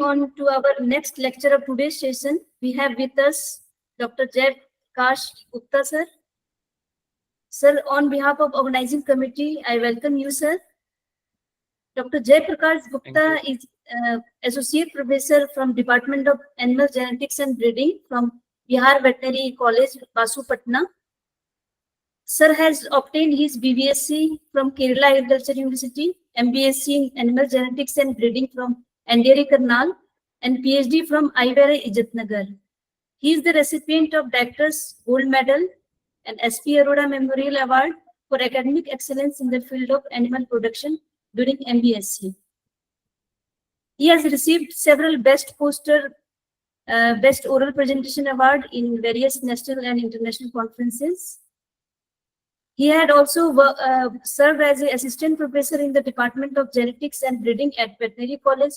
On to our next lecture of today's session, we have with us Dr. Jai Prakash Gupta, sir. Sir, on behalf of organizing committee, I welcome you, sir. Dr. Jai Prakash Gupta is Associate Professor from Department of Animal Genetics and Breeding from Bihar Veterinary College, Basu, Patna. Sir has obtained his BVSc from Kerala Agriculture University, MBSc in Animal Genetics and Breeding from Andheri, Karnal, and PhD from IVR Ijatnagar. He is the recipient of Director's Gold Medal and SP Arora Memorial Award for Academic Excellence in the field of animal production during MBSc. He has received several Best Poster, Best Oral Presentation Award in various national and international conferences. He had also served as an assistant professor in the Department of Genetics and Breeding at Veterinary College,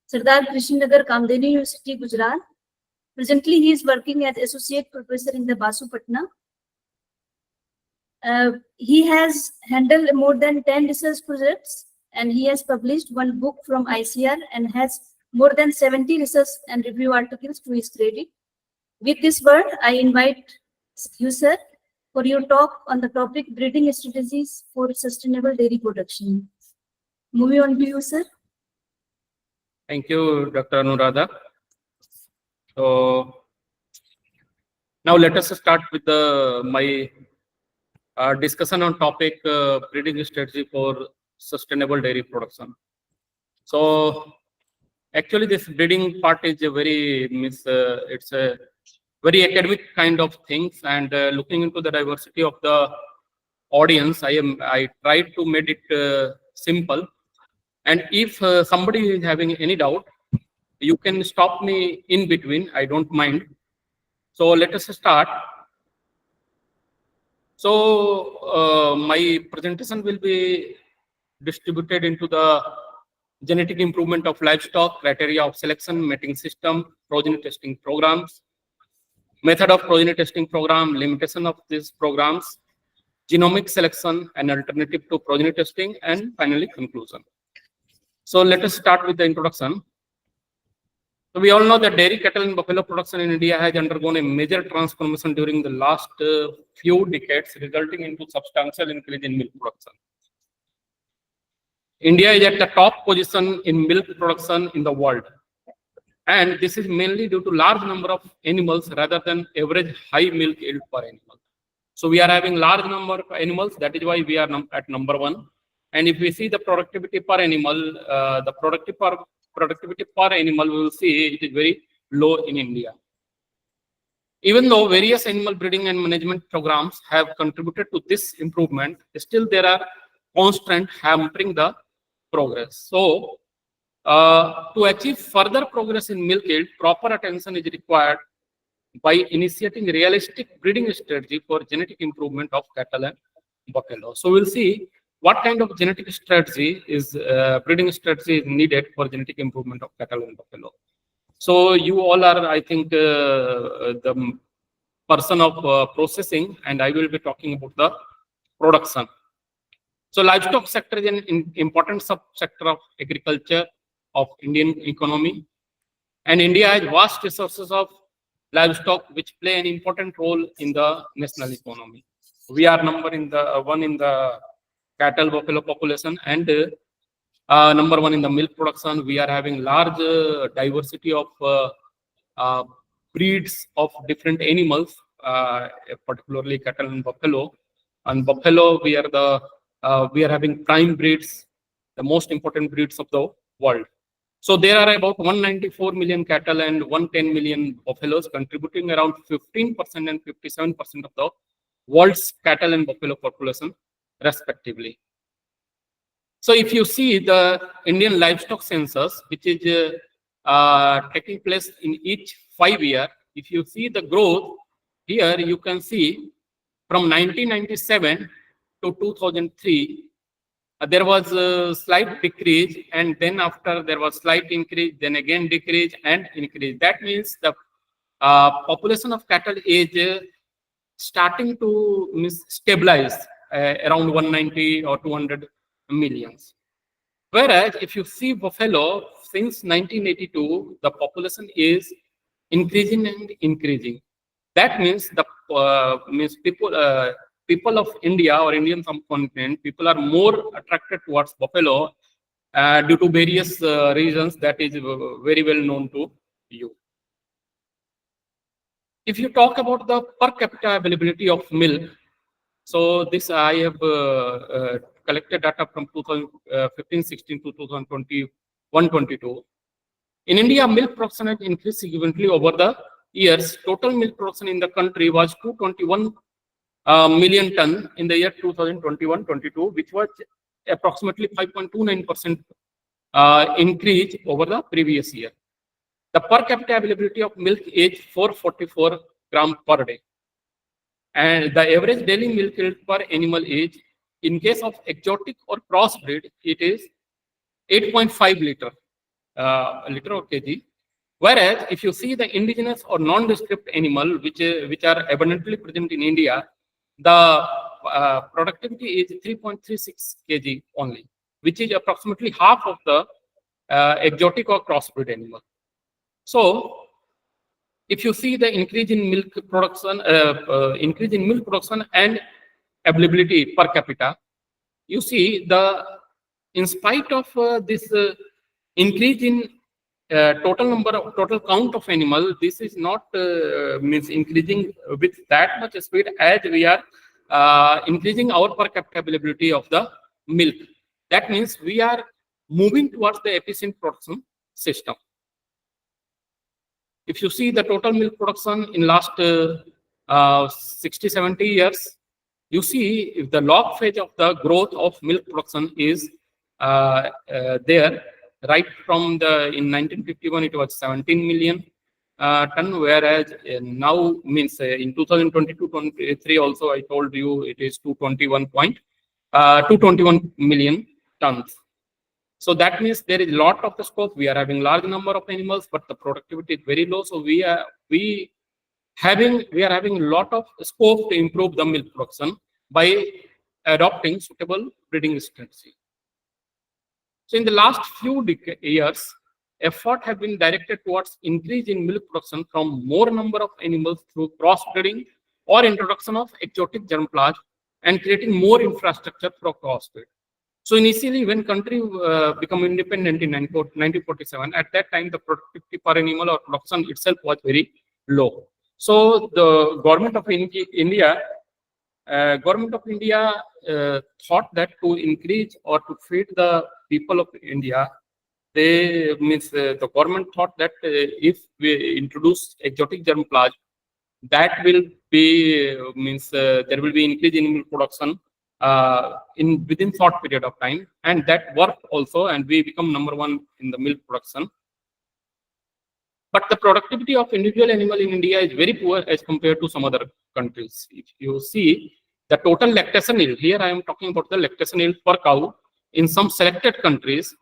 Sardar Krishnanagar, Kamdeni University, Gujarat. Presently, he is working as associate professor in the Basu, Patna. He has handled more than 10 research projects, and he has published one book from ICR and has more than 70 research and review articles to his credit. With this word, I invite you, sir, for your talk on the topic breeding strategies for sustainable dairy production. Moving on to you, sir. Thank you, Dr. Anuradha. So now let us start with my discussion on topic breeding strategy for sustainable dairy production. So actually, this breeding part is a very it's a very academic kind of things, and looking into the diversity of the audience, I tried to make it simple. And if somebody is having any doubt, you can stop me in between. I don't mind. So let us start. So my presentation will be distributed into the genetic improvement of livestock, criteria of selection, mating system, progeny testing programs, method of progeny testing program, limitation of these programs, genomic selection, and alternative to progeny testing, and finally conclusion. So let us start with the introduction. So we all know that dairy, cattle, and buffalo production in India has undergone a major transformation during the last few decades, resulting into substantial increase in milk production. India is at the top position in milk production in the world. And this is mainly due to large number of animals rather than average high milk yield per animal. So we are having large number of animals. That is why we are at number 1. And if we see the productivity per animal, the productivity per animal, we will see it is very low in India. Even though various animal breeding and management programs have contributed to this improvement, still there are constraints hampering the progress. So to achieve further progress in milk yield, proper attention is required by initiating realistic breeding strategy for genetic improvement of cattle and buffalo. So we'll see what kind of genetic strategy is breeding strategy is needed for genetic improvement of cattle and buffalo. So you all are, I think, the person of processing, and I will be talking about the production. So livestock sector is an important subsector of agriculture of Indian economy, and India has vast resources of livestock which play an important role in the national economy. We are number one in the cattle buffalo population, and number 1 in the milk production. We are having large diversity of breeds of different animals, particularly cattle and buffalo. And buffalo, we are having prime breeds, the most important breeds of the world. So there are about 194 million cattle and 110 million buffaloes, contributing around 15% and 57% of the world's cattle and buffalo population, respectively. So if you see the Indian livestock census, which is taking place in each 5 years, if you see the growth here, you can see from 1997 to 2003, there was a slight decrease, and then after there was slight increase, then again decrease and increase. That means the population of cattle is starting to stabilize around 190 or 200 millions. Whereas if you see buffalo, since 1982, the population is increasing and increasing. That means the people of India or Indian subcontinent, people are more attracted towards buffalo due to various reasons that is very well known to you. If you talk about the per capita availability of milk, so this I have collected data from 2015-16 to 2021-22. In India, milk production has increased significantly over the years. Total milk production in the country was 221 million ton in the year 2021-22, which was approximately 5.29% increase over the previous year. The per capita availability of milk is 444 gram per day. And the average daily milk yield per animal is, in case of exotic or crossbreed, it is 8.5 liter or kg. Whereas if you see the indigenous or nondescript animal, which are abundantly present in India, the productivity is 3.36 kg only, which is approximately half of the exotic or crossbreed animal. So if you see the increase in milk production, and availability per capita, you see in spite of this increase in total count of animal, this is not means increasing with that much speed as we are increasing our per capita availability of the milk. That means we are moving towards the efficient production system. If you see the total milk production in last 60-70 years, you see if the log phase of the growth of milk production is there. Right from in 1951, it was 17 million ton, whereas now means in 2022-23 also I told you it is 221 million tons. So that means there is a lot of the scope. We are having large number of animals, but the productivity is very low. So we are having a lot of scope to improve the milk production by adopting suitable breeding strategy. So in the last few years, effort have been directed towards increase in milk production from more number of animals through crossbreeding or introduction of exotic germplasm and creating more infrastructure for crossbreed. So initially, when country become independent in 1947, at that time the productivity per animal or production itself was very low. So the government of India thought that to increase or to feed the people of India, the government thought that if we introduce exotic germplasm, that will be there will be increase in milk production within short period of time, and that worked also, and we become #1 in the milk production. But the productivity of individual animal in India is very poor as compared to some other countries. If you see the total lactation yield, here I am talking about the lactation yield per cow in some selected countries.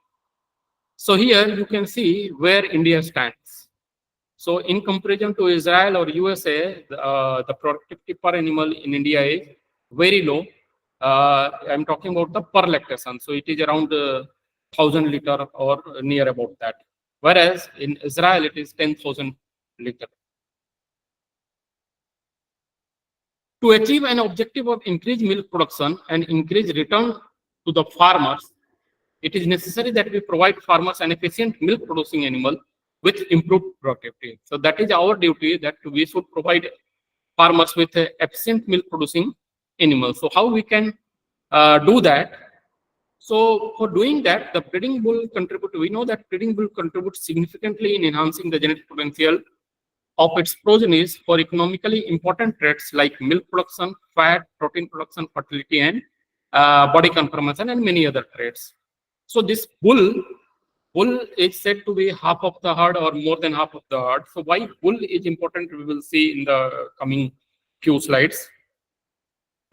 So here you can see where India stands. So in comparison to Israel or USA, the productivity per animal in India is very low. I'm talking about the per lactation. So it is around 1,000 liter or near about that. Whereas in Israel, it is 10,000 liter. To achieve an objective of increased milk production and increased return to the farmers, it is necessary that we provide farmers an efficient milk producing animal with improved productivity. So that is our duty, that we should provide farmers with efficient milk producing animals. So how we can do that? So for doing that, the breeding bull contribute. We know that breeding bull contributes significantly in enhancing the genetic potential of its progenies for economically important traits like milk production, fat, protein production, fertility, and body conformation, and many other traits. So this bull is said to be half of the herd or more than half of the herd. So why bull is important, we will see in the coming few slides.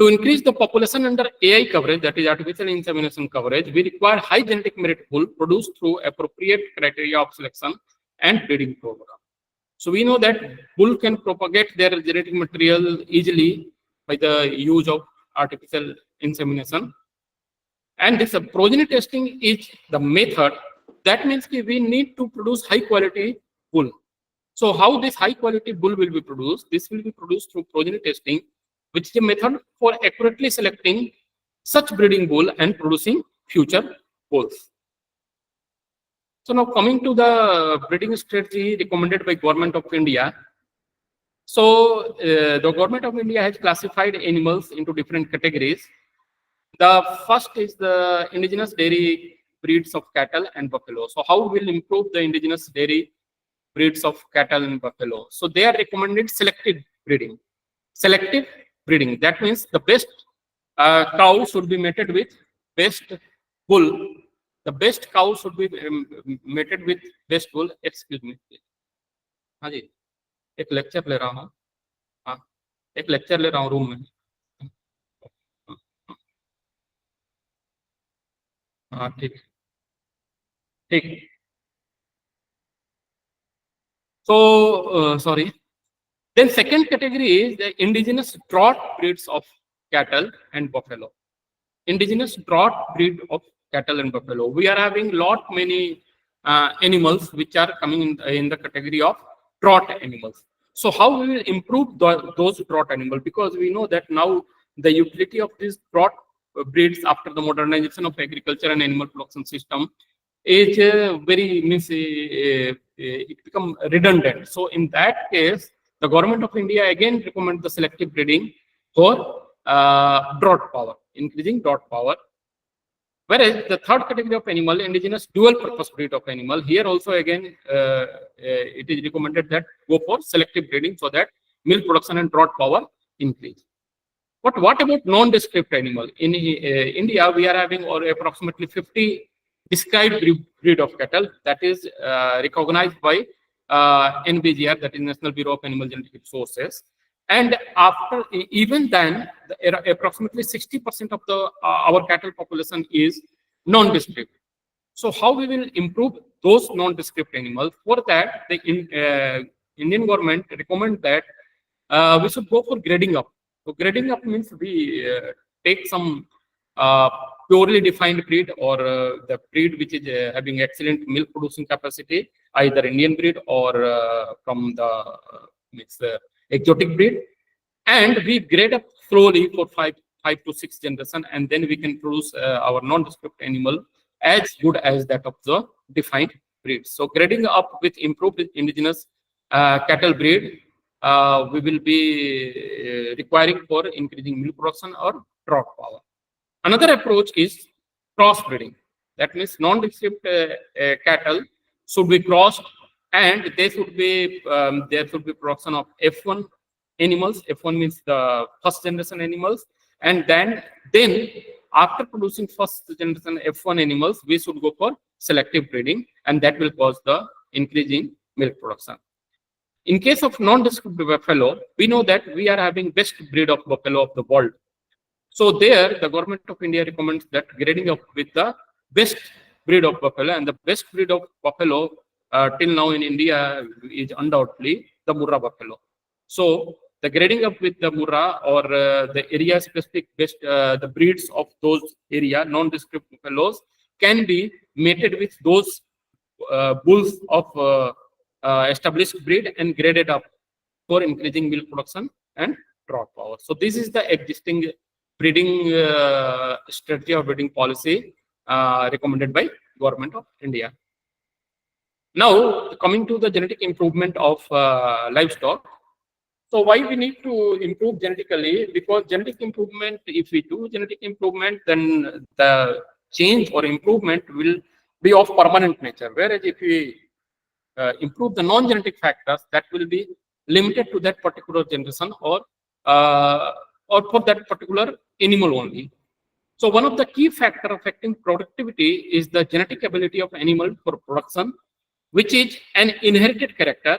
To increase the population under AI coverage, that is artificial insemination coverage, we require high genetic merit bull produced through appropriate criteria of selection and breeding program. So we know that bull can propagate their genetic material easily by the use of artificial insemination. And this progeny testing is the method that means we need to produce high quality bull. So how this high quality bull will be produced? This will be produced through progeny testing, which is a method for accurately selecting such breeding bull and producing future bulls. So now coming to the breeding strategy recommended by Government of India. So the Government of India has classified animals into different categories. The first is the indigenous dairy breeds of cattle and buffalo. So how will improve the indigenous dairy breeds of cattle and buffalo? So they are recommended selective breeding. Selective breeding. That means the best cow should be mated with best bull. The best cow should be mated with best bull. Excuse me. हाँ जी, एक lecture ले रहा हूँ. हाँ, एक lecture ले रहा हूँ रूम में. हाँ ठीक ठीक. So sorry. Then second category is the indigenous drought breeds of cattle and buffalo. Indigenous drought breed of cattle and buffalo. We are having lot many animals which are coming in the category of drought animals. So how we will improve those drought animals? Because we know that now the utility of these drought breeds after the modernization of agriculture and animal production system is very means it become redundant. So in that case, the Government of India again recommend the selective breeding for drought power, increasing drought power. Whereas the third category of animal, indigenous dual purpose breed of animal, here also again it is recommended that go for selective breeding so that milk production and drought power increase. But what about non-descript animal? In India, we are having approximately 50 described breed of cattle that is recognized by NBGR, that is National Bureau of Animal Genetic Resources. And after even then, approximately 60% of the our cattle population is non-descript. So how we will improve those non-descript animals? For that, the Indian government recommend that we should go for grading up. So grading up means we take some purely defined breed or the breed which is having excellent milk producing capacity, either Indian breed or from the exotic breed, and we grade up slowly for five to six generation, and then we can produce our non-descript animal as good as that of the defined breed. So grading up with improved indigenous cattle breed, we will be requiring for increasing milk production or drought power. Another approach is crossbreeding. That means non-descript cattle should be crossed, and they should be there should be production of F1 animals. F1 means the first generation animals, and then after producing first generation F1 animals, we should go for selective breeding, and that will cause the increase in milk production. In case of non-descript buffalo, we know that we are having best breed of buffalo of the world. So there, the Government of India recommends that grading up with the best breed of buffalo, and the best breed of buffalo till now in India is undoubtedly the Murrah buffalo. So the grading up with the Murrah or the area specific best the breeds of those area non-descript buffaloes can be mated with those bulls of established breed and graded up for increasing milk production and drought power. So this is the existing breeding strategy or breeding policy recommended by Government of India. Now coming to the genetic improvement of livestock. So why we need to improve genetically? Because genetic improvement, if we do genetic improvement, then the change or improvement will be of permanent nature. Whereas if we improve the non-genetic factors, that will be limited to that particular generation or for that particular animal only. So one of the key factors affecting productivity is the genetic ability of animal for production, which is an inherited character,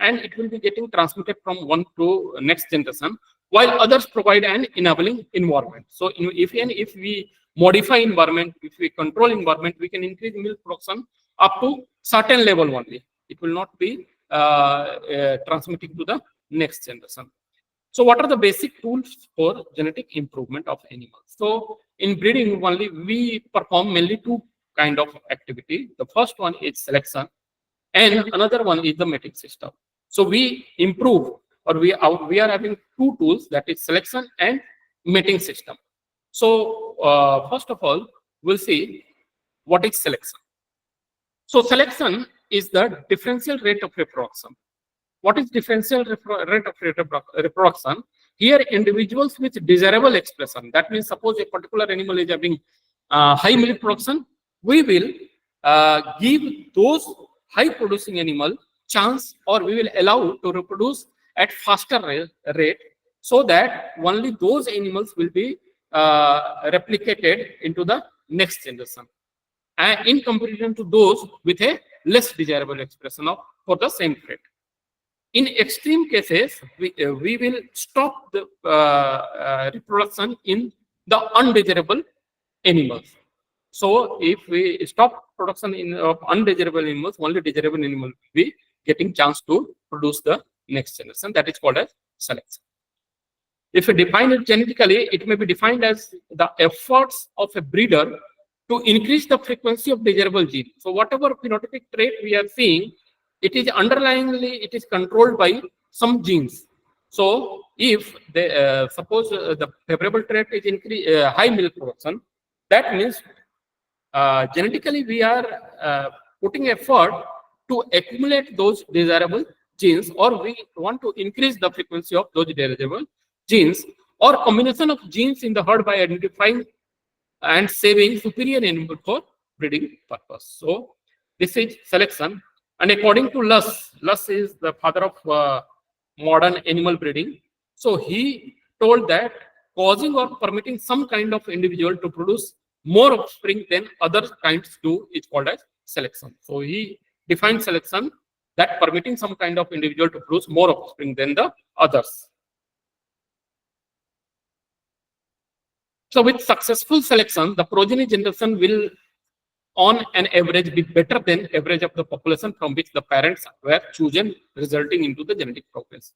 and it will be getting transmitted from one to next generation, while others provide an enabling environment. So if we modify environment, if we control environment, we can increase milk production up to certain level only. It will not be transmitting to the next generation. So what are the basic tools for genetic improvement of animals? So in breeding only, we perform mainly two kind of activity. The first one is selection, and another one is the mating system. So we improve, or we are having two tools, that is selection and mating system. So first of all, we'll see what is selection. So selection is the differential rate of reproduction. What is differential rate of reproduction? Here, individuals with desirable expression, that means suppose a particular animal is having high milk production, we will give those high producing animal chance, or we will allow to reproduce at faster rate, so that only those animals will be replicated into the next generation, and in comparison to those with a less desirable expression of for the same trait. In extreme cases, we will stop the reproduction in the undesirable animals. So if we stop production in of undesirable animals, only desirable animal will be getting chance to produce the next generation. That is called as selection. If we define it genetically, it may be defined as the efforts of a breeder to increase the frequency of desirable gene. So whatever phenotypic trait we are seeing, it is underlyingly, it is controlled by some genes. So if they, suppose the favorable trait is high milk production, that means genetically we are putting effort to accumulate those desirable genes, or we want to increase the frequency of those desirable genes, or combination of genes in the herd by identifying and saving superior animal for breeding purpose. So this is selection. And according to Luss is the father of modern animal breeding. So he told that causing or permitting some kind of individual to produce more offspring than other kinds do is called as selection. So he defined selection that permitting some kind of individual to produce more offspring than the others. So with successful selection, the progeny generation will on an average be better than average of the population from which the parents were chosen, resulting into the genetic progress.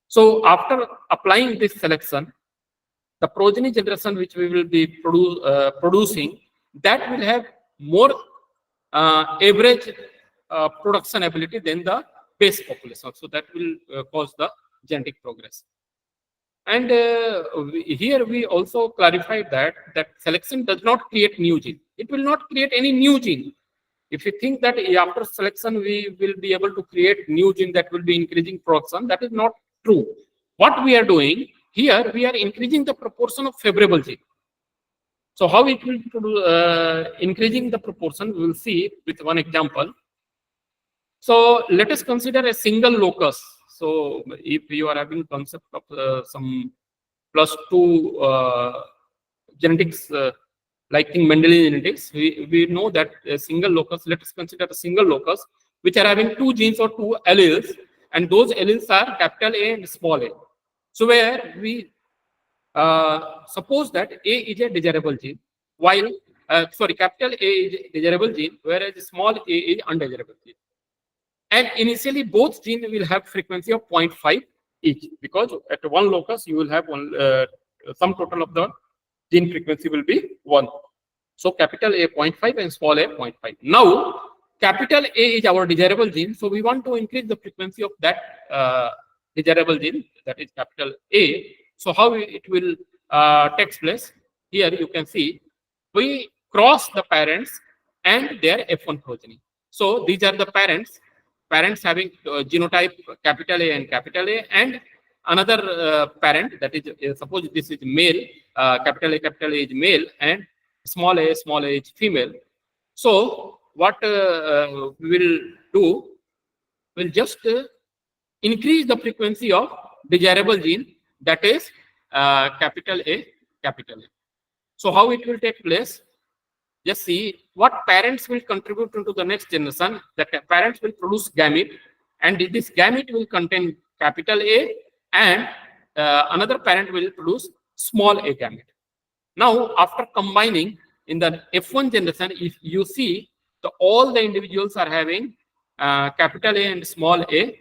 So after applying this selection, the progeny generation which we will be producing, that will have more average production ability than the base population. So that will cause the genetic progress. And here we also clarified that selection does not create new gene. It will not create any new gene. If you think that after selection we will be able to create new gene that will be increasing production, that is not true. What we are doing here, we are increasing the proportion of favorable gene. So how it will increasing the proportion, we will see with one example. So let us consider a single locus. So if you are having concept of some +2 genetics, like in Mendelian genetics, we know that a single locus, let us consider a single locus, which are having 2 genes or 2 alleles, and those alleles are capital A and small a. So where we suppose that A is a desirable gene, while, capital A is a desirable gene, whereas small a is undesirable gene. And initially, both genes will have frequency of 0.5 each, because at one locus you will have one sum total of the gene frequency will be 1. So capital A 0.5 and small a 0.5. Now capital A is our desirable gene, so we want to increase the frequency of that desirable gene, that is capital A. So how it will takes place? Here you can see we cross the parents and their F1 progeny. So these are the parents having genotype capital A and another parent, that is suppose this is male, capital A is male, and small a is female. So what we will do, we'll just increase the frequency of desirable gene, that is capital A. So how it will take place? Just see what parents will contribute into the next generation. That parents will produce gamete, and this gamete will contain capital A, and another parent will produce small a gamete. Now, after combining in the F1 generation, if you see all the individuals are having capital A and small a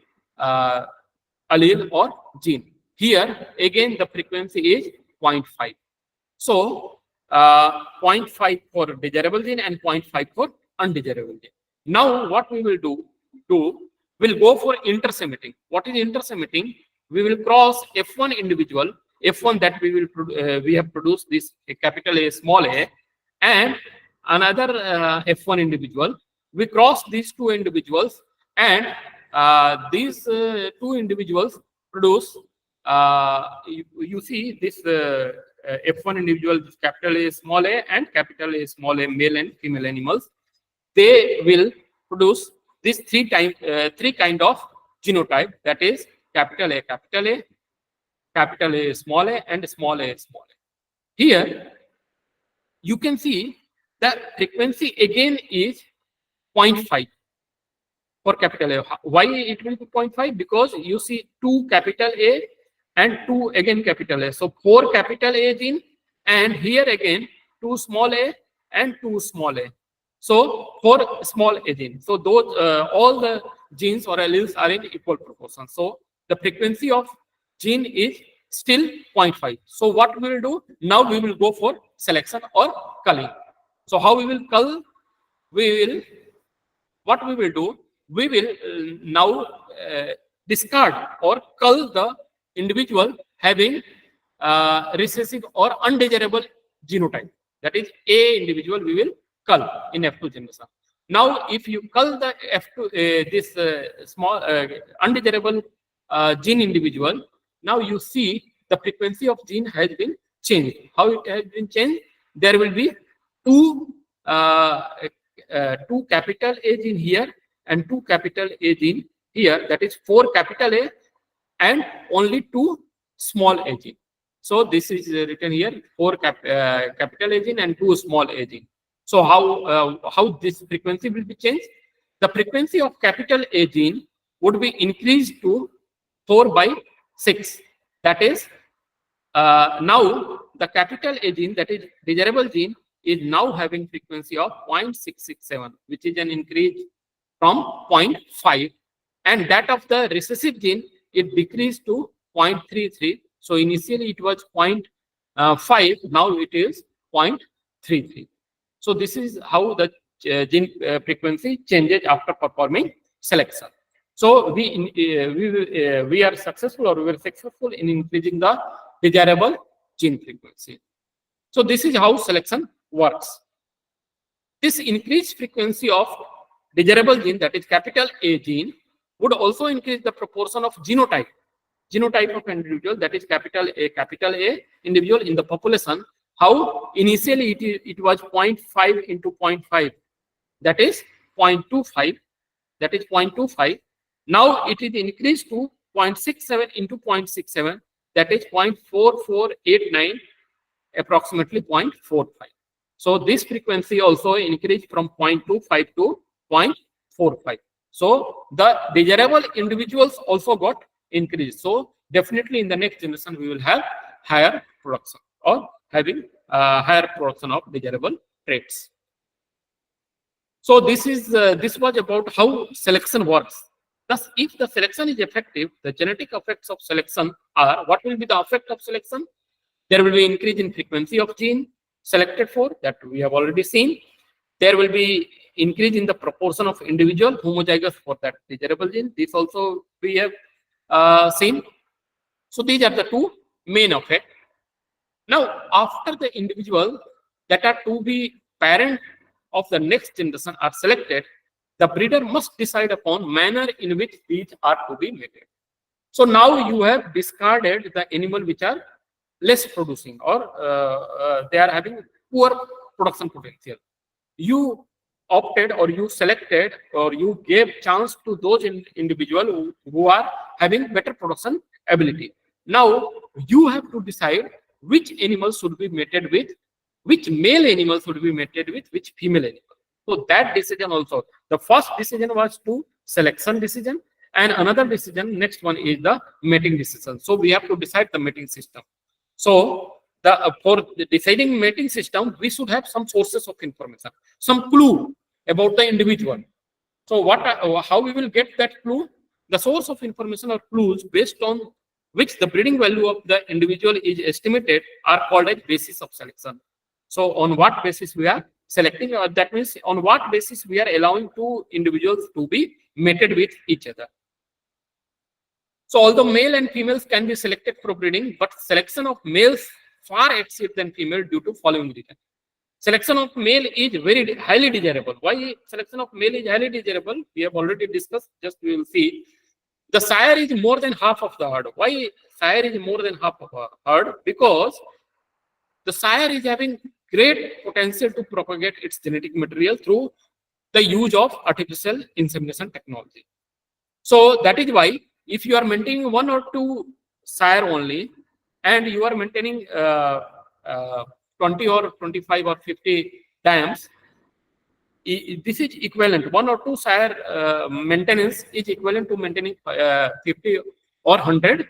allele or gene. Here again the frequency is 0.5. So 0.5 for desirable gene and 0.5 for undesirable gene. Now what we will we'll go for interseminating. What is interseminating? We will cross F1 individual, F1 that we have produced this capital A, small a, and another F1 individual. We cross these two individuals, and these two individuals produce, you see this F1 individual, capital A, small a, and capital A, small a, male and female animals. They will produce these three kind of genotype, that is capital A, capital A, small a, and small a, small a. Here you can see that frequency again is 0.5 for capital A. Why it will be 0.5? Because you see two capital A and two again capital A. So 4 capital A gene, and here again 2 small a and 2 small a. So 4 small a gene. So those all the genes or alleles are in equal proportion. So the frequency of gene is still 0.5. So what we will do now? We will go for selection or culling. So how we will cull? What we will do? We will now discard or cull the individual having recessive or undesirable genotype. That is A individual we will cull in F2 generation. Now, if you cull the F2 this small undesirable gene individual, now you see the frequency of gene has been changed. How it has been changed? There will be two capital A gene here and 2 capital A gene here. That is 4 capital A and only 2 small a gene. So this is written here, 4 capital A gene and 2 small a gene. So how this frequency will be changed? The frequency of capital A gene would be increased to 4/6. That is now the capital A gene, that is desirable gene, is now having frequency of 0.667, which is an increase from 0.5, and that of the recessive gene, it decreased to 0.33. So initially it was 0.5, now it is 0.33. So this is how the gene frequency changes after performing selection. So we are successful, or we were successful in increasing the desirable gene frequency. So this is how selection works. This increased frequency of desirable gene, that is capital A gene, would also increase the proportion of genotype of individual, that is capital A individual in the population. How initially it was 0.5 into 0.5, that is 0.25, that is 0.25. Now it is increased to 0.67 into 0.67, that is 0.4489, approximately 0.45. So this frequency also increased from 0.25 to 0.45. So the desirable individuals also got increased. So definitely in the next generation we will have higher production, or having higher production of desirable traits. So this was about how selection works. Thus, if the selection is effective, the genetic effects of selection are, what will be the effect of selection? There will be increase in frequency of gene selected for, that we have already seen. There will be increase in the proportion of individual homozygous for that desirable gene. This also we have seen. So these are the two main effects. Now, after the individual that are to be parent of the next generation are selected, the breeder must decide upon manner in which these are to be mated. So now you have discarded the animal which are less producing, or they are having poor production potential. You opted, or you selected, or you gave chance to those individuals who are having better production ability. Now you have to decide which animals should be mated with, which male animals should be mated with which female animal. So that decision also, the first decision was to selection decision, and another decision, next one is the mating decision. So we have to decide the mating system. So for the deciding mating system, we should have some sources of information, some clue about the individual. So how we will get that clue? The source of information or clues based on which the breeding value of the individual is estimated are called as basis of selection. So on what basis we are selecting? That means on what basis we are allowing two individuals to be mated with each other. So although male and females can be selected for breeding, but selection of males far exceeds than female due to following reason. Selection of male is very highly desirable. Why selection of male is highly desirable? We have already discussed. Just we will see. The sire is more than half of the herd. Why sire is more than half of a herd? Because the sire is having great potential to propagate its genetic material through the use of artificial insemination technology. So that is why if you are maintaining one or two sire only, and you are maintaining 20 or 25 or 50 dams, this is equivalent. One or two sire maintenance is equivalent to maintaining 50 or 100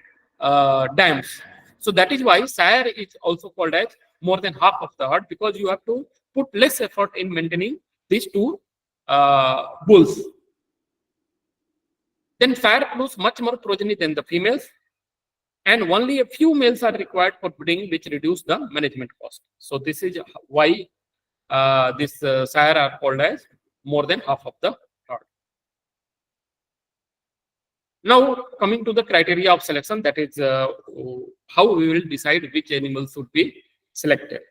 dams. So that is why sire is also called as more than half of the herd, because you have to put less effort in maintaining these two bulls. Then sire produce much more progeny than the females, and only a few males are required for breeding, which reduce the management cost. So this is why this sire are called as more than half of the herd. Now coming to the criteria of selection, that is how we will decide which animals should be selected.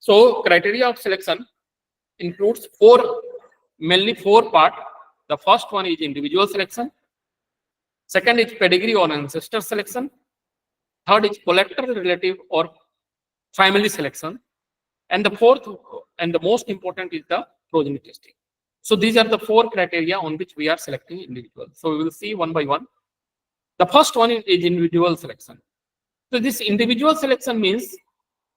So criteria of selection includes mainly four parts. The first one is individual selection. Second is pedigree or ancestor selection. Third is collateral relative or family selection. And the fourth and the most important is the progeny testing. So these are the four criteria on which we are selecting individuals. So we will see one by one. The first one is individual selection. So this individual selection means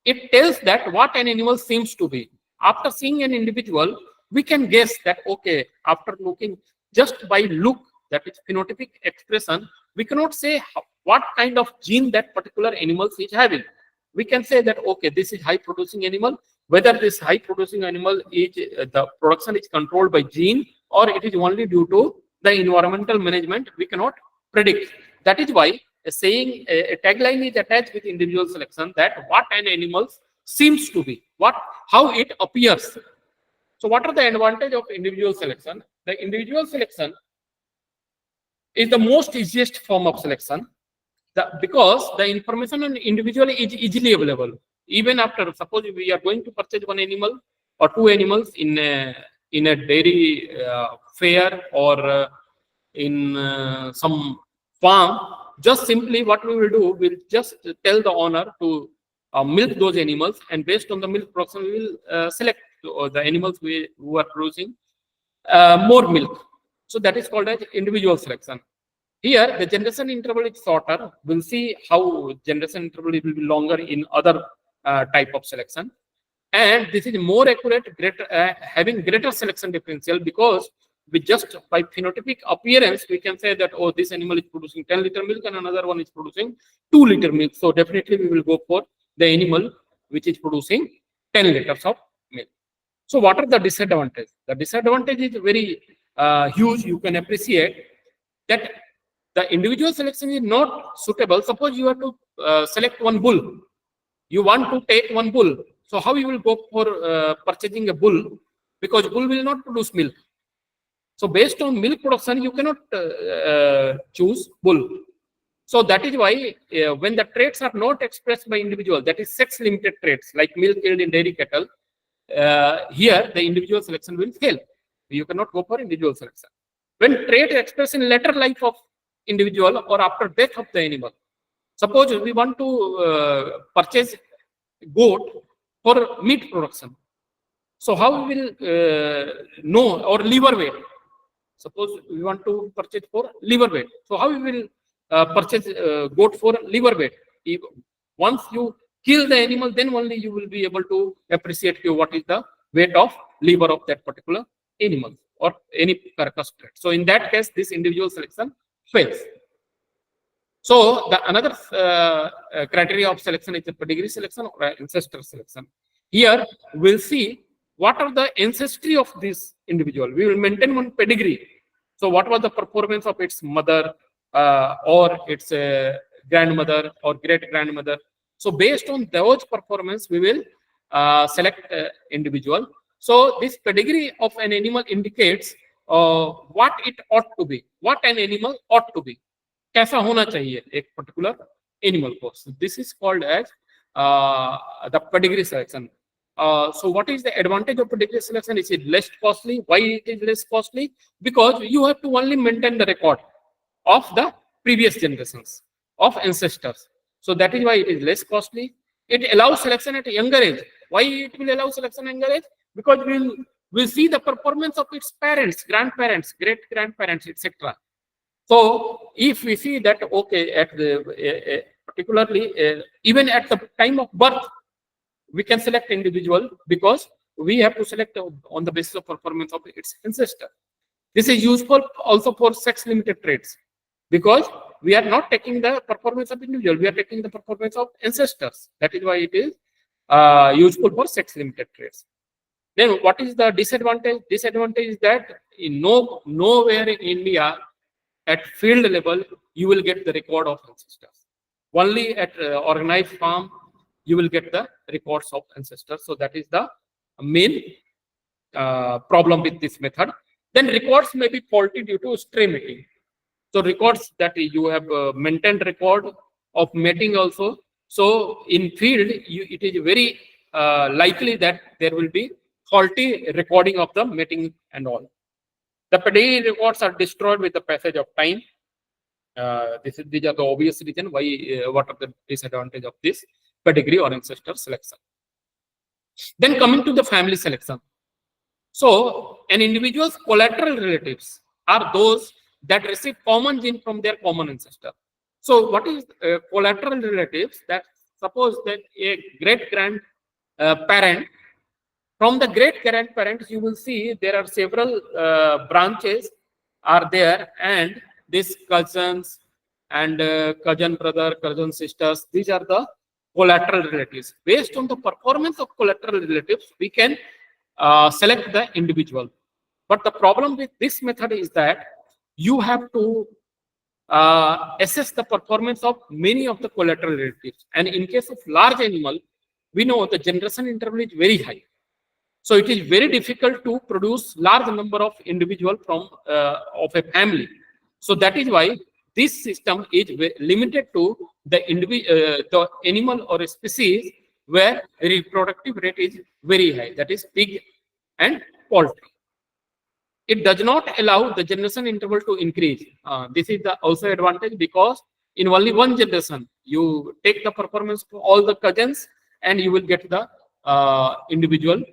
it tells that what an animal seems to be. After seeing an individual, we can guess that, okay, after looking just by look, that is phenotypic expression, we cannot say what kind of gene that particular animal is having. We can say that, okay, this is high producing animal. Whether this high producing animal is the production is controlled by gene or it is only due to the environmental management, we cannot predict. That is why a saying, a tagline is attached with individual selection, that what an animal seems to be, how it appears. So what are the advantages of individual selection? The individual selection is the most easiest form of selection, because the information on individual is easily available. Even after, suppose we are going to purchase one animal or two animals in a dairy fair or in some farm, just simply what we will do, we'll just tell the owner to milk those animals, and based on the milk production, we will select the animals who are producing more milk. So that is called as individual selection. Here, the generation interval is shorter. We'll see how generation interval will be longer in other type of selection. And this is more accurate, having greater selection differential, because with just by phenotypic appearance, we can say that, oh, this animal is producing 10-liter milk and another one is producing 2-liter milk. So definitely we will go for the animal which is producing 10 liters of milk. So what are the disadvantages? The disadvantage is very huge. You can appreciate that the individual selection is not suitable. Suppose you have to select one bull. You want to take one bull. So how you will go for purchasing a bull? Because bull will not produce milk. So based on milk production, you cannot choose bull. So that is why when the traits are not expressed by individual, that is sex-limited traits like milk yield in dairy cattle, here the individual selection will fail. You cannot go for individual selection. When trait expressed in later life of individual or after death of the animal, suppose we want to purchase goat for meat production. So how we will know, or liver weight? Suppose we want to purchase for liver weight. So how we will purchase goat for liver weight? Once you kill the animal, then only you will be able to appreciate what is the weight of liver of that particular animal or any carcass trait. So in that case, this individual selection fails. So the another criteria of selection is the pedigree selection or ancestor selection. Here we'll see what are the ancestry of this individual. We will maintain one pedigree. So what was the performance of its mother or its grandmother or great grandmother? So based on those performance, we will select individual. So this pedigree of an animal indicates what it ought to be, what an animal ought to be. कैसा होना चाहिए एक particular animal को. So this is called as the pedigree selection. So what is the advantage of pedigree selection? Is it less costly? Why it is less costly? Because you have to only maintain the record of the previous generations of ancestors. So that is why it is less costly. It allows selection at a younger age. Why it will allow selection at younger age? Because we'll see the performance of its parents, grandparents, great grandparents, etc. So if we see that, okay, at the particularly even at the time of birth, we can select individual because we have to select on the basis of performance of its ancestor. This is useful also for sex-limited traits because we are not taking the performance of individual, we are taking the performance of ancestors. That is why it is useful for sex-limited traits. Then what is the disadvantage? Disadvantage is that in nowhere in India at field level you will get the record of ancestors. Only at organized farm you will get the records of ancestors. So that is the main problem with this method. Then records may be faulty due to stray mating. So records that you have maintained record of mating also. So in field, it is very likely that there will be faulty recording of the mating and all. The pedigree records are destroyed with the passage of time. These are the obvious reason why. What are the disadvantage of this pedigree or ancestor selection? Then coming to the family selection. So an individual's collateral relatives are those that receive common gene from their common ancestor. So what is collateral relatives? That suppose that a great grandparent, from the great grandparents you will see there are several branches are there, and these cousins and cousin brother, cousin sisters, these are the collateral relatives. Based on the performance of collateral relatives, we can select the individual. But the problem with this method is that you have to assess the performance of many of the collateral relatives. And in case of large animal, we know the generation interval is very high. So it is very difficult to produce large number of individual from of a family. So that is why this system is limited to the animal or a species where reproductive rate is very high, that is pig and poultry. It does not allow the generation interval to increase. This is the also advantage because in only one generation you take the performance of all the cousins and you will get the individual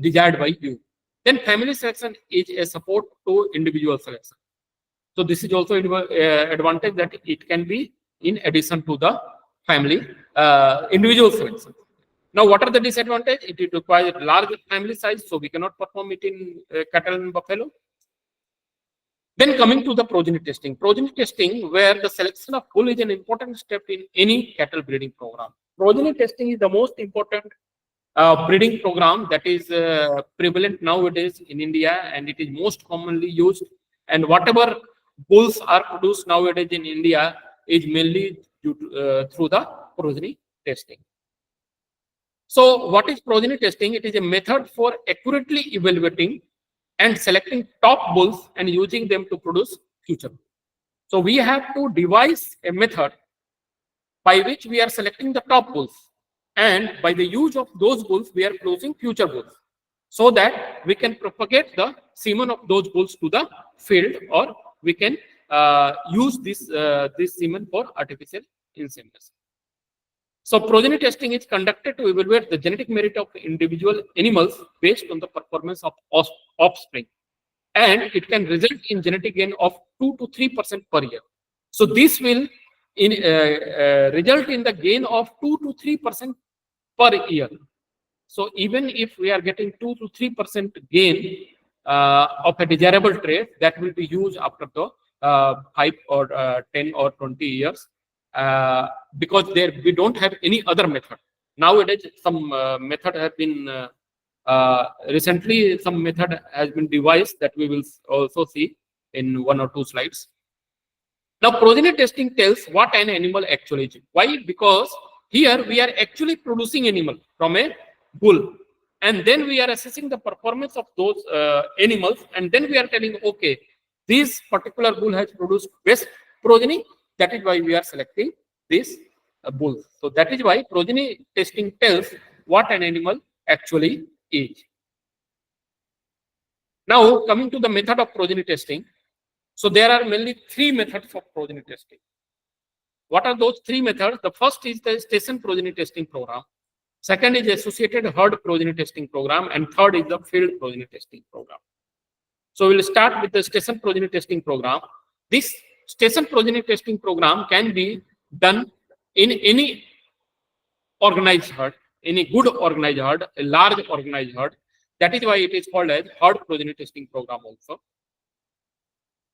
desired by you. Then family selection is a support to individual selection. So this is also advantage that it can be in addition to the family individual selection. Now, what are the disadvantages? It requires large family size, so we cannot perform it in cattle and buffalo. Then coming to the progeny testing. Progeny testing, where the selection of bull is an important step in any cattle breeding program. Progeny testing is the most important breeding program that is prevalent nowadays in India, and it is most commonly used. And whatever bulls are produced nowadays in India is mainly due to, through the progeny testing. So what is progeny testing? It is a method for accurately evaluating and selecting top bulls and using them to produce future. So we have to devise a method by which we are selecting the top bulls, and by the use of those bulls we are producing future bulls, so that we can propagate the semen of those bulls to the field, or we can use this semen for artificial insemination. So progeny testing is conducted to evaluate the genetic merit of individual animals based on the performance of offspring, and it can result in genetic gain of 2 to 3% per year. So this will result in the gain of 2 to 3% per year. So even if we are getting 2 to 3% gain of a desirable trait, that will be used after the 5 or 10 or 20 years. Because we don't have any other method. Nowadays, some method has been recently some method has been devised that we will also see in 1 or 2 slides. Now, progeny testing tells what an animal actually is. Why? Because here we are actually producing animal from a bull. And then we are assessing the performance of those animals. And then we are telling, okay, this particular bull has produced best progeny. That is why we are selecting this bull. So that is why progeny testing tells what an animal actually is. Now, coming to the method of progeny testing. So there are mainly three methods of progeny testing. What are those three methods? The first is the station progeny testing program. Second is associated herd progeny testing program. And third is the field progeny testing program. So we'll start with the station progeny testing program. This station progeny testing program can be done in any organized herd, any good organized herd, a large organized herd. That is why it is called as herd progeny testing program also.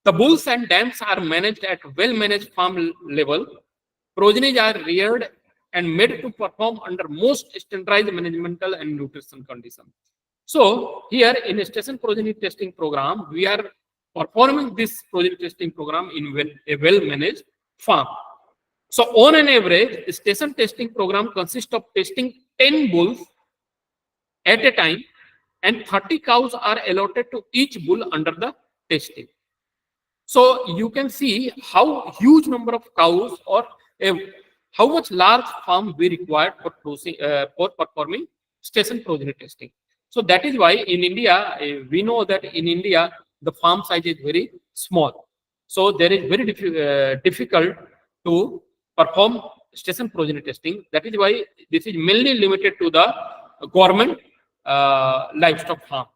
The bulls and dams are managed at well-managed farm level. Progenies are reared and made to perform under most standardized managemental and nutrition conditions. So here in a station progeny testing program, we are performing this progeny testing program in a well-managed farm. So on an average, a station testing program consists of testing 10 bulls at a time, and 30 cows are allotted to each bull under the testing. So you can see how huge number of cows or how much large farm we require for performing station progeny testing. So that is why in India, we know that in India, the farm size is very small. So there is very difficult to perform station progeny testing. That is why this is mainly limited to the government livestock farm.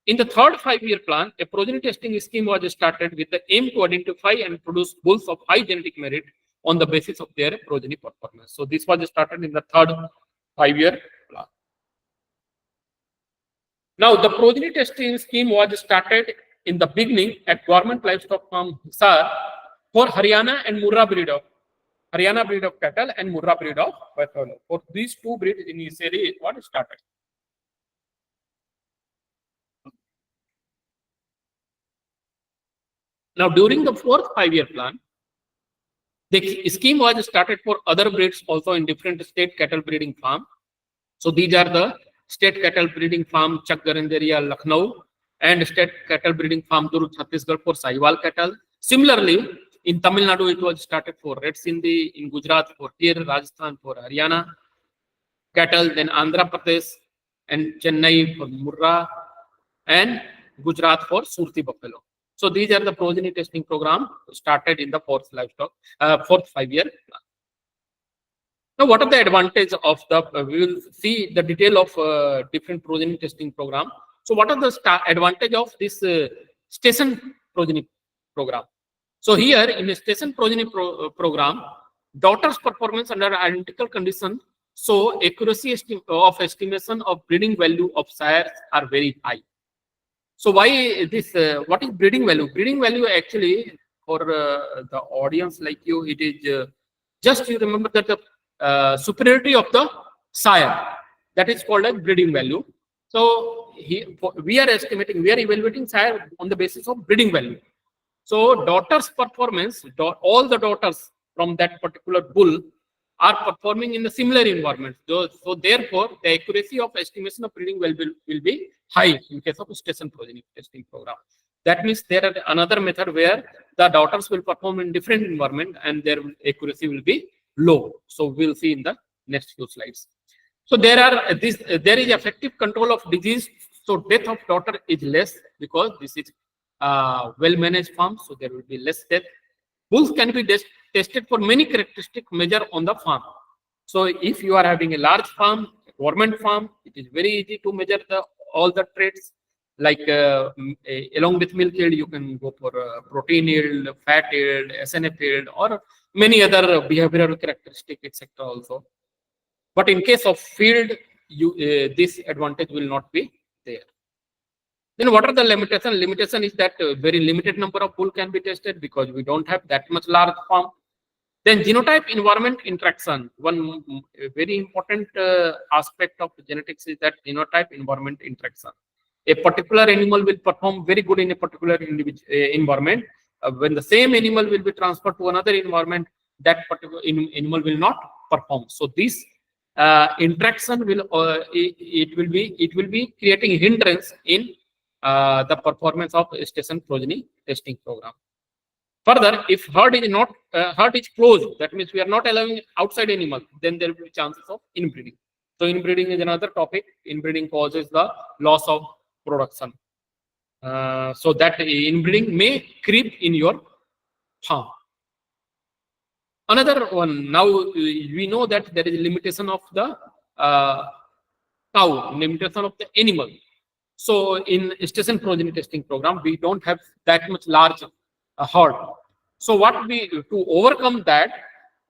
In the third 5-year plan, a progeny testing scheme was started with the aim to identify and produce bulls of high genetic merit on the basis of their progeny performance. So this was started in the third 5-year plan. Now the progeny testing scheme was started in the beginning at government livestock farm Hisar for Haryana and Murrah breed of cattle and Murrah breed of buffalo. For these two breeds initially it was started. Now, during the fourth 5-year plan, the scheme was started for other breeds also in different state cattle breeding farm. So these are the state cattle breeding farm Chakgarand area, Lucknow, and state cattle breeding farm Durg, Chhattisgarh for Sahiwal cattle. Similarly, in Tamil Nadu, it was started for Red Sindhi, in Gujarat for Tir, Rajasthan for Haryana cattle, then Andhra Pradesh and Chennai for Murrah, and Gujarat for Surti buffalo. So these are the progeny testing program started in the fourth 5-year plan. Now, what are the advantages of the? We will see the detail of different progeny testing program. So, what are the advantage of this station progeny program? So here in a station progeny program, daughters' performance under identical conditions, so accuracy of estimation of breeding value of sires are very high. So why this? What is breeding value? Breeding value actually for the audience like you, it is just you remember that the superiority of the sire, that is called as breeding value. So we are evaluating sire on the basis of breeding value. So daughters' performance, all the daughters from that particular bull are performing in the similar environment. So therefore, the accuracy of estimation of breeding value will be high in case of station progeny testing program. That means there are another method where the daughters will perform in different environment and their accuracy will be low. So we'll see in the next few slides. So there is effective control of disease. So death of daughter is less because this is well-managed farm. So there will be less death. Bulls can be tested for many characteristic measure on the farm. So if you are having a large farm, government farm, it is very easy to measure all the traits. Like along with milk yield, you can go for protein yield, fat yield, SNF yield, or many other behavioral characteristics, etc. also. But in case of field, this advantage will not be there. Then what are the limitations? Limitation is that very limited number of bull can be tested because we don't have that much large farm. Then genotype environment interaction. One very important aspect of genetics is that genotype environment interaction. A particular animal will perform very good in a particular environment. When the same animal will be transferred to another environment, that particular animal will not perform. So this interaction will it will be creating hindrance in the performance of station progeny testing program. Further, if herd is not herd is closed, that means we are not allowing outside animal, then there will be chances of inbreeding. So inbreeding is another topic. Inbreeding causes the loss of production. So that inbreeding may creep in your farm. Another one, now we know that there is a limitation of the cow, limitation of the animal. So in station progeny testing program, we don't have that much large herd. So what we to overcome that,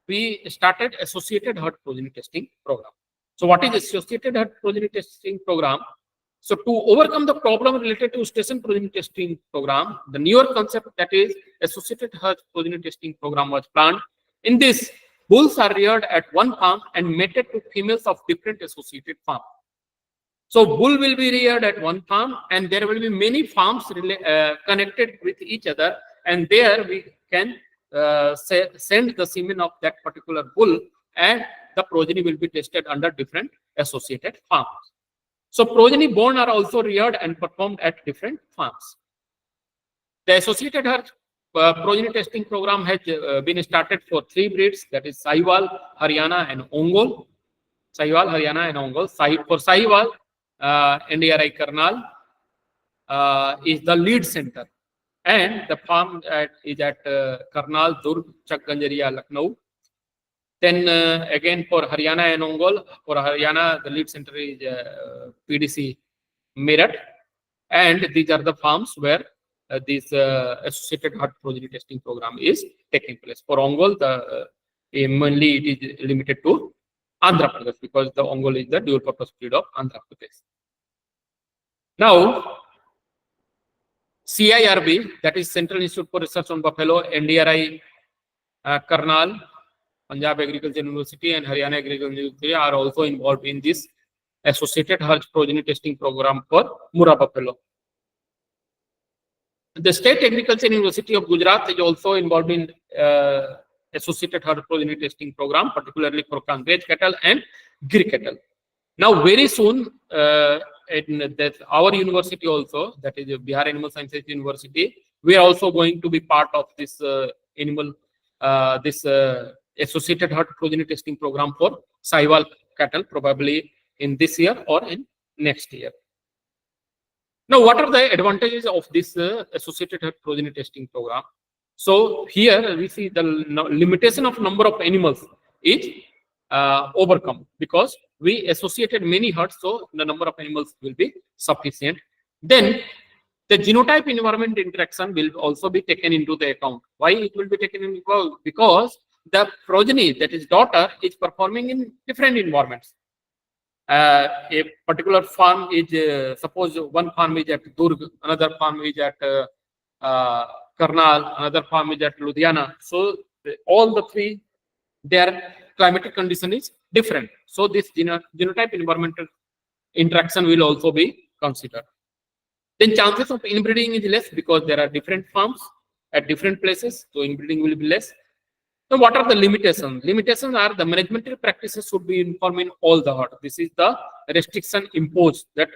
we started associated herd progeny testing program. So what is associated herd progeny testing program? So to overcome the problem related to station progeny testing program, the newer concept, that is associated herd progeny testing program, was planned. In this, bulls are reared at one farm and mated to females of different associated farms. So bull will be reared at one farm, and there will be many farms connected with each other, and there we can send the semen of that particular bull, and the progeny will be tested under different associated farms. So progeny born are also reared and performed at different farms. The associated herd progeny testing program has been started for 3 breeds, that is Sahiwal, Haryana, and Ongol. Sahiwal, Haryana, and Ongol. For Sahiwal, NDRI Karnal is the lead center, and the farm is at Karnal, Durg, Chak Ganjaria, Lucknow. Then again for Haryana and Ongol, for Haryana the lead center is PDC Meerut, and these are the farms where this associated herd progeny testing program is taking place. For Ongol, mainly it is limited to Andhra Pradesh, because the Ongol is the dual purpose breed of Andhra Pradesh. Now, CIRB, that is Central Institute for Research on Buffalo, NDRI Karnal, Punjab Agriculture University, and Haryana Agriculture University are also involved in this associated herd progeny testing program for Murrah buffalo. The State Agriculture University of Gujarat is also involved in associated herd progeny testing program, particularly for Kangrej cattle and Gir cattle. Now, very soon, our university also, that is Bihar Animal Sciences University, we are also going to be part of this associated herd progeny testing program for Sahiwal cattle, probably in this year or in next year. Now, what are the advantages of this associated herd progeny testing program? So here we see the limitation of number of animals is overcome, because we associated many herds, so the number of animals will be sufficient. Then the genotype environment interaction will also be taken into the account. Why it will be taken into account? Because the progeny, that is daughter, is performing in different environments. A particular farm is, suppose one farm is at Durg, another farm is at Karnal, another farm is at Ludhiana. So all the three, their climatic condition is different. So this genotype environmental interaction will also be considered. Then chances of inbreeding is less, because there are different farms at different places, so inbreeding will be less. Now, what are the limitations? Limitations are the managerial practices should be uniform in all the herd. This is the restriction imposed, that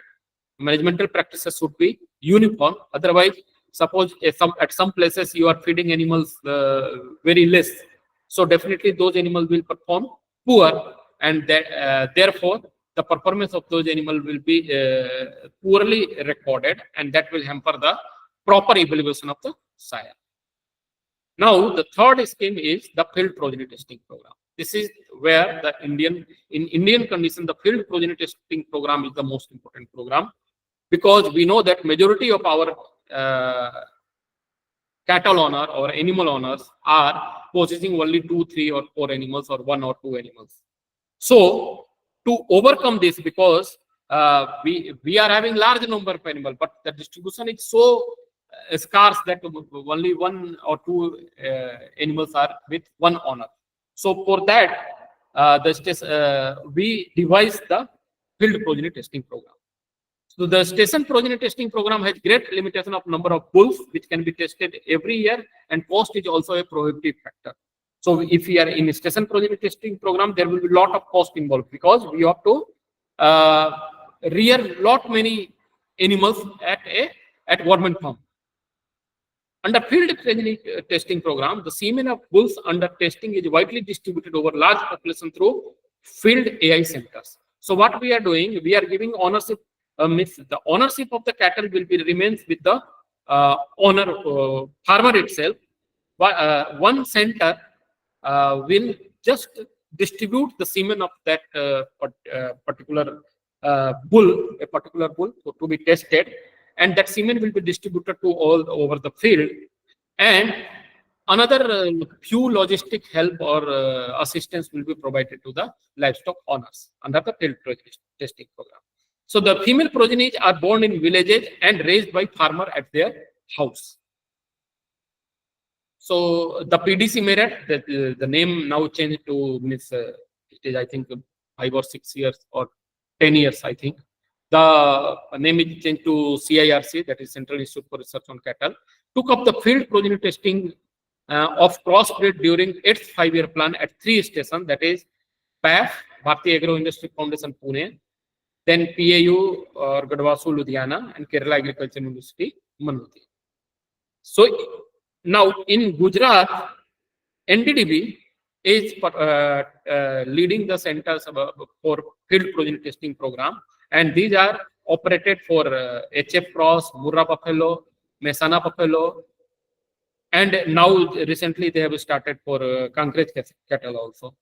managerial practices should be uniform. Otherwise, suppose at some places you are feeding animals very less, so definitely those animals will perform poor, and therefore the performance of those animals will be poorly recorded, and that will hamper the proper evaluation of the sire. Now, the third scheme is the field progeny testing program. This is where in Indian condition, the field progeny testing program is the most important program, because we know that majority of our cattle owner or animal owners are possessing only 2, 3, or 4 animals, or 1 or 2 animals. So to overcome this, because we are having large number of animals, but the distribution is so scarce that only 1 or 2 animals are with one owner. So for that, we devised the field progeny testing program. So the station progeny testing program has great limitation of number of bulls which can be tested every year, and cost is also a prohibitive factor. So if we are in a station progeny testing program, there will be a lot of cost involved because we have to rear lot many animals at government farm. Under field progeny testing program, the semen of bulls under testing is widely distributed over large population through field AI centers. So what we are doing, we are giving ownership. Means the ownership of the cattle will be remains with the farmer itself. One center will just distribute the semen of that particular a particular bull to be tested, and that semen will be distributed to all over the field. And another few logistic help or assistance will be provided to the livestock owners under the field testing program. So the female progenies are born in villages and raised by farmer at their house. So the PDC merit, the name now changed to means it is I think 5 or 6 years or 10 years I think. The name is changed to CIRC, that is Central Institute for Research on Cattle. Took up the field progeny testing of crossbreed during its 5-year plan at 3 stations, that is PAF, Bharatiya Agro Industry Foundation, Pune, then PAU or Gadwasu, Ludhiana, and Kerala Agriculture University, Manuti. So now in Gujarat, NDDB is leading the centers for field progeny testing program, and these are operated for HF cross, Murrah buffalo, Mehsana buffalo, and now recently they have started for Kankraj cattle also.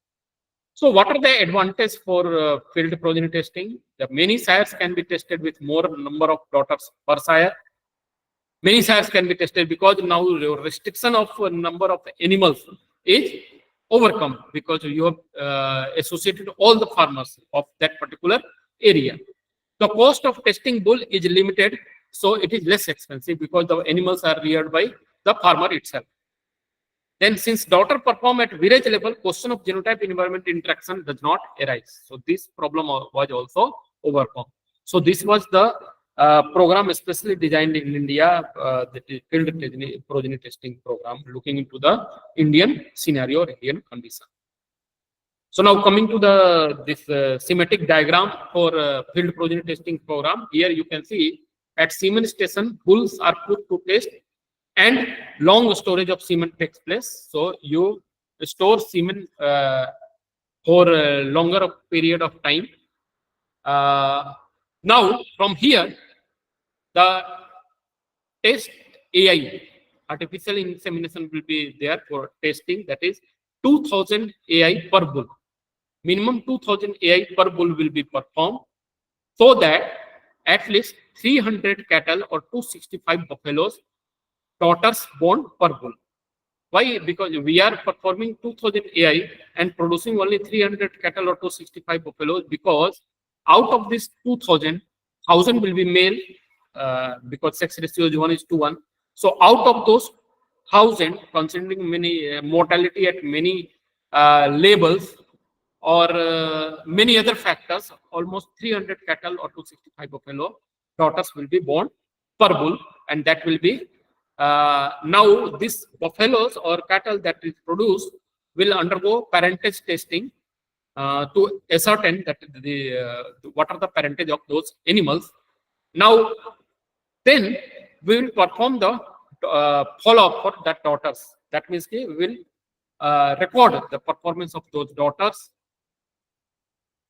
So what are the advantages for field progeny testing? The many sires can be tested with more number of daughters per sire. Many sires can be tested because now the restriction of number of animals is overcome because you have associated all the farmers of that particular area. The cost of testing bull is limited, so it is less expensive because the animals are reared by the farmer itself. Then since daughter perform at village level, question of genotype environment interaction does not arise. So this problem was also overcome. So this was the program especially designed in India, the field progeny testing program, looking into the Indian scenario or Indian condition. So now coming to this schematic diagram for field progeny testing program. Here you can see at semen station, bulls are put to test and long storage of semen takes place. So you store semen for a longer period of time. Now from here, the test AI, artificial insemination, will be there for testing. That is 2000 AI per bull. Minimum 2000 AI per bull will be performed, so that at least 300 cattle or 265 buffaloes, daughters born per bull. Why? Because we are performing 2000 AI and producing only 300 cattle or 265 buffaloes, because out of this 2000, 1000 will be male, because sex ratio is 1:1. So out of those 1000, considering many mortality at many labels or many other factors, almost 300 cattle or 265 buffalo daughters will be born per bull, and that will be now this buffaloes or cattle that is produced will undergo parentage testing to ascertain that what are the parentage of those animals. Now then we will perform the follow-up for that daughters. That means we will record the performance of those daughters,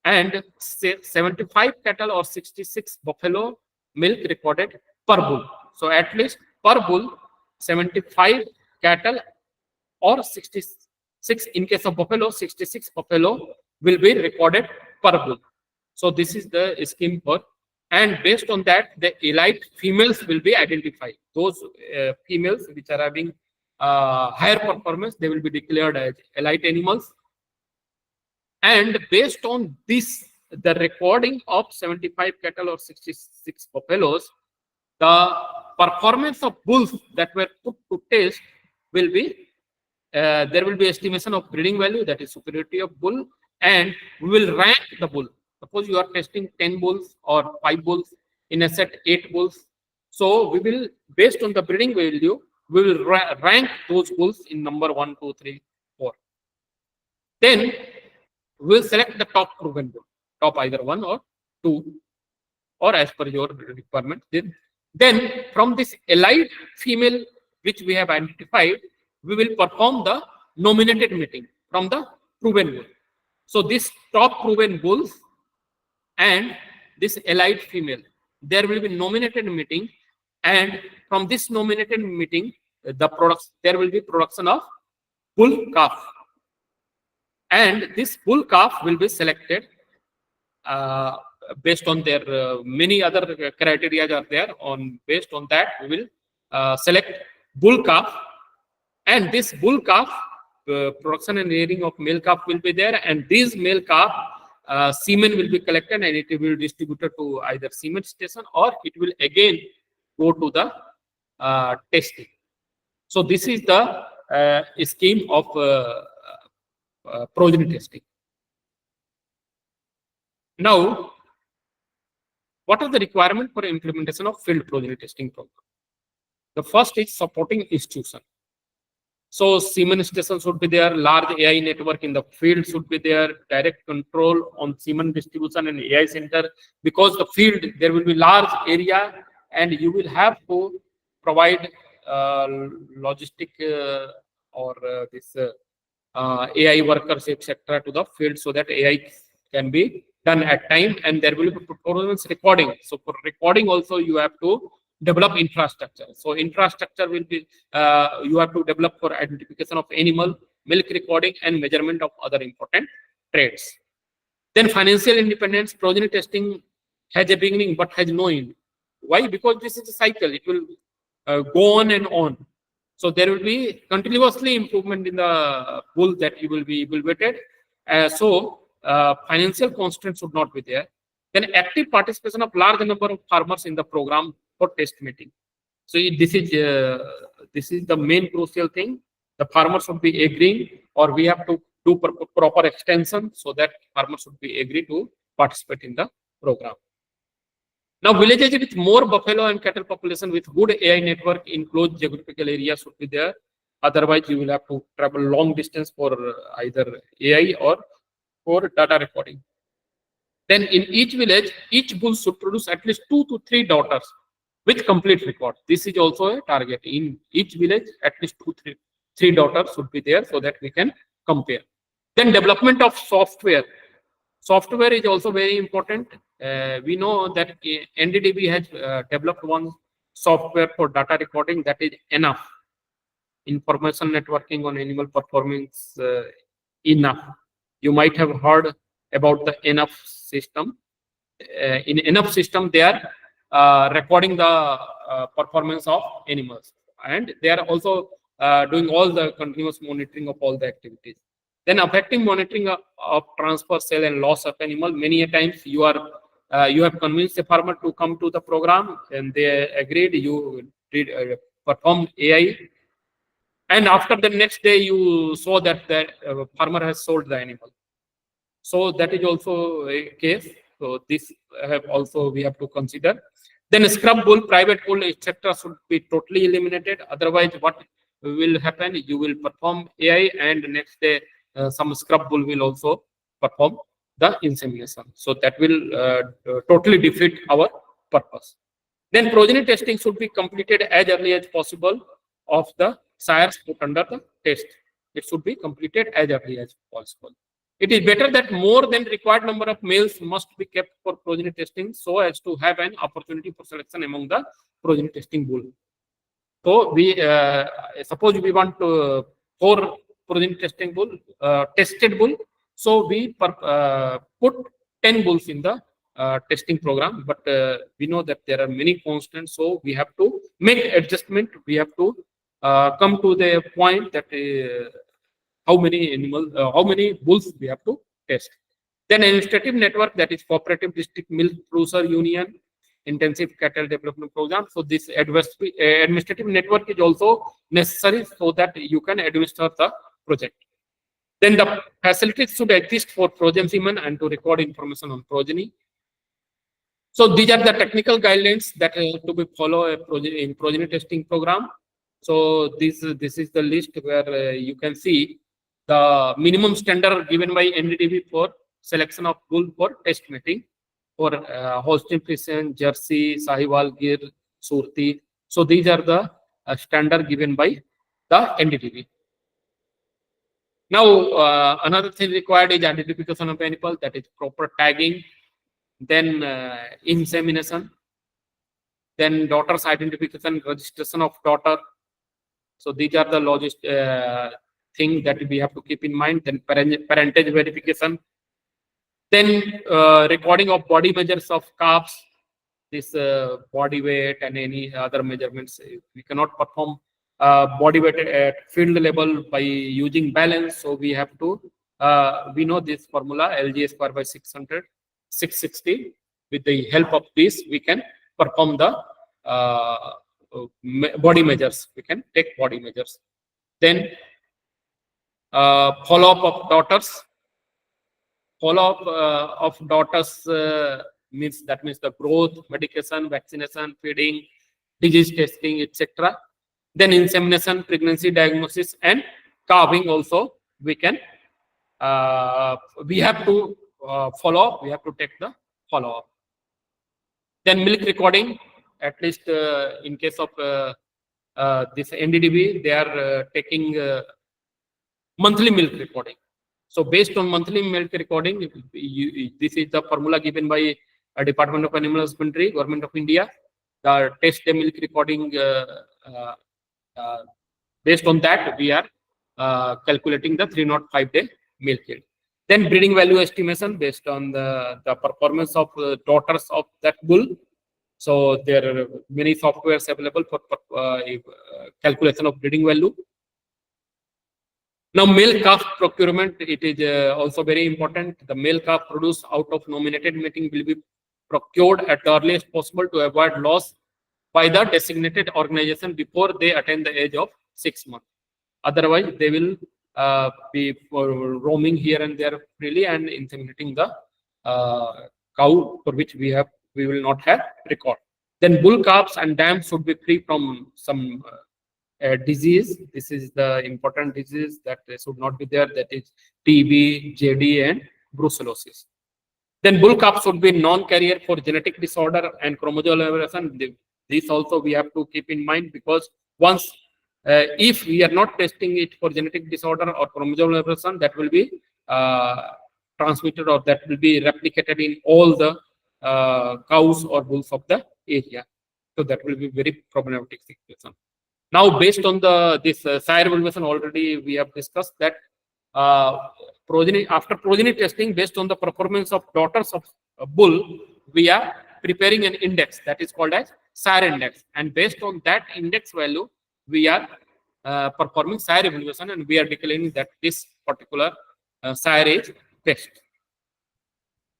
and 75 cattle or 66 buffalo milk recorded per bull. So at least per bull 75 cattle or 66, in case of buffalo 66 buffalo will be recorded per bull. So this is the scheme for, and based on that the elite females will be identified. Those females which are having higher performance, they will be declared as elite animals. And based on this, the recording of 75 cattle or 66 buffaloes, the performance of bulls that were put to test will be, there will be estimation of breeding value, that is superiority of bull, and we will rank the bull. Suppose you are testing 10 bulls or 5 bulls in a set, 8 bulls. So we will, based on the breeding value, we will rank those bulls in number 1, 2, 3, 4. Then we'll select the top proven bull, top either 1 or 2, or as per your requirement. Then from this allied female which we have identified, we will perform the nominated mating from the proven bull. So this top proven bulls and this allied female, there will be nominated mating, and from this nominated mating, there will be production of bull calf, and this bull calf will be selected based on their many other criteria are there. Based on that, we will select bull calf, and this bull calf production and rearing of male calf will be there, and these male calf semen will be collected and it will be distributed to either semen station, or it will again go to the testing. So this is the scheme of progeny testing. Now, what are the requirements for implementation of field progeny testing program? The first is supporting institution. So semen station should be there, large AI network in the field should be there, direct control on semen distribution and AI center, because the field, there will be large area and you will have to provide logistic or this AI workers, etc. to the field, so that AI can be done at time, and there will be performance recording. So for recording also you have to develop infrastructure. So infrastructure will be you have to develop for identification of animal, milk recording, and measurement of other important traits. Then financial independence. Progeny testing has a beginning but has no end. Why? Because this is a cycle. It will go on and on. So there will be continuously improvement in the bull that you will be evaluated. So financial constraints should not be there. Then active participation of large number of farmers in the program for test meeting. So this is the main crucial thing. The farmers should be agreeing, or we have to do proper extension so that farmers should be agree to participate in the program. Now, villages with more buffalo and cattle population with good AI network in closed geographical areas should be there. Otherwise, you will have to travel long distance for either AI or for data recording. Then in each village, each bull should produce at least 2 to 3 daughters with complete record. This is also a target. In each village, at least 2 to 3 daughters should be there so that we can compare. Then development of software. Software is also very important. We know that NDDB has developed one software for data recording, that is enough. Information networking on animal performance enough. You might have heard about the enough system. In enough system, they are recording the performance of animals, and they are also doing all the continuous monitoring of all the activities. Then effective monitoring of transfer, sale, and loss of animal. Many a times you have convinced a farmer to come to the program, and they agreed. You did perform AI, and after the next day you saw that the farmer has sold the animal. So that is also a case. So this we have to consider. Then scrub bull, private bull, etc. should be totally eliminated. Otherwise, what will happen? You will perform AI, and next day some scrub bull will also perform the insemination. So that will totally defeat our purpose. Then progeny testing should be completed as early as possible of the sires put under the test. It should be completed as early as possible. It is better that more than required number of males must be kept for progeny testing, so as to have an opportunity for selection among the progeny testing bull. So we suppose we want 4 progeny testing bull, tested bull. So we put 10 bulls in the testing program, but we know that there are many constants, so we have to make adjustment. We have to come to the point that how many bulls we have to test. Then administrative network, that is cooperative district milk producer union, intensive cattle development program. So this administrative network is also necessary so that you can administer the project. Then the facilities should exist for progeny semen and to record information on progeny. So these are the technical guidelines that to be followed in progeny testing program. So this is the list where you can see the minimum standard given by NDDB for selection of bull for test mating for Holstein Friesian, Jersey, Sahiwal, Gir, Surti. So these are the standard given by the NDDB. Now, another thing required is identification of animal, that is proper tagging, then insemination, then daughter's identification, registration of daughter. So these are the things that we have to keep in mind. Then parentage verification, then recording of body measures of calves, this body weight and any other measurements. We cannot perform body weight at field level by using balance. So we have to, we know this formula, LG square by 600, 660. With the help of this, we can perform the body measures. We can take body measures. Then follow-up of daughters. Follow-up of daughters means the growth, medication, vaccination, feeding, disease testing, etc. Then insemination, pregnancy diagnosis, and calving also we can. We have to follow up. We have to take the follow-up. Then milk recording, at least in case of this NDDB, they are taking monthly milk recording. So based on monthly milk recording, this is the formula given by Department of Animal Husbandry, Government of India. The test day milk recording, based on that, we are calculating the 305-day milk yield. Then breeding value estimation based on the performance of daughters of that bull. So there are many softwares available for calculation of breeding value. Now, male calf procurement, it is also very important. The male calf produced out of nominated mating will be procured at the earliest possible to avoid loss by the designated organization before they attain the age of 6 months. Otherwise, they will be roaming here and there freely and inseminating the cow for which we will not have record. Then bull calves and dams should be free from some disease. This is the important disease that should not be there. That is TB, JD, and brucellosis. Then bull calves should be non-carrier for genetic disorder and chromosomal aberration. This also we have to keep in mind, because once if we are not testing it for genetic disorder or chromosomal aberration, that will be transmitted, or that will be replicated in all the cows or bulls of the area. So that will be very problematic situation. Now, based on this sire evaluation, already we have discussed that after progeny testing, based on the performance of daughters of a bull, we are preparing an index that is called as sire index, and based on that index value, we are performing sire evaluation, and we are declaring that this particular sire is best.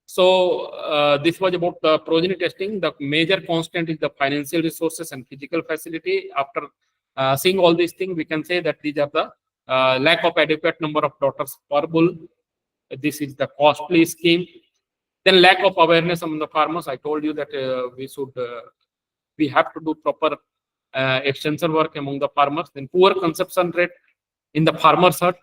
So this was about the progeny testing. The major constant is the financial resources and physical facility. After seeing all these things, we can say that these are the lack of adequate number of daughters per bull. This is the costly scheme. Then lack of awareness among the farmers. I told you that we have to do proper extension work among the farmers. Then poor consumption rate in the farmers herd.